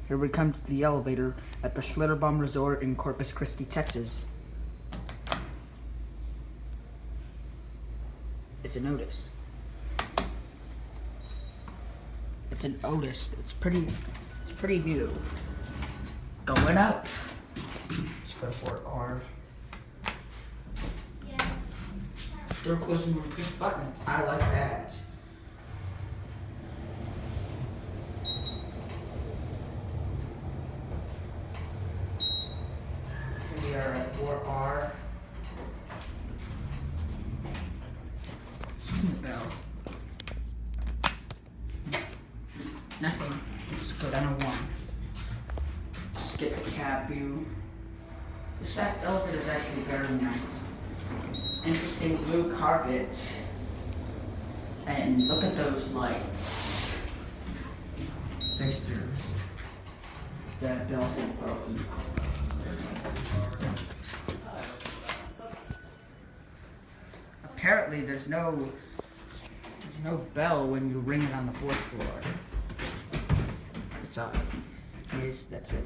Here we come to the elevator at the Schlitterbahn Resort in Corpus Christi, Texas. It's an Otis. It's an Otis. It's pretty new. It's going up. Let's go for R. Door closing with a push button. I like that. Here we are at 4R. Bell. Nothing. Let's go down to 1. Skip the cab view. This elevator is actually very nice. Interesting blue carpet. And look at those lights. Fixtures. That bell's broken. Apparently there's no bell when you ring it on the 4th floor. It's odd. That's it.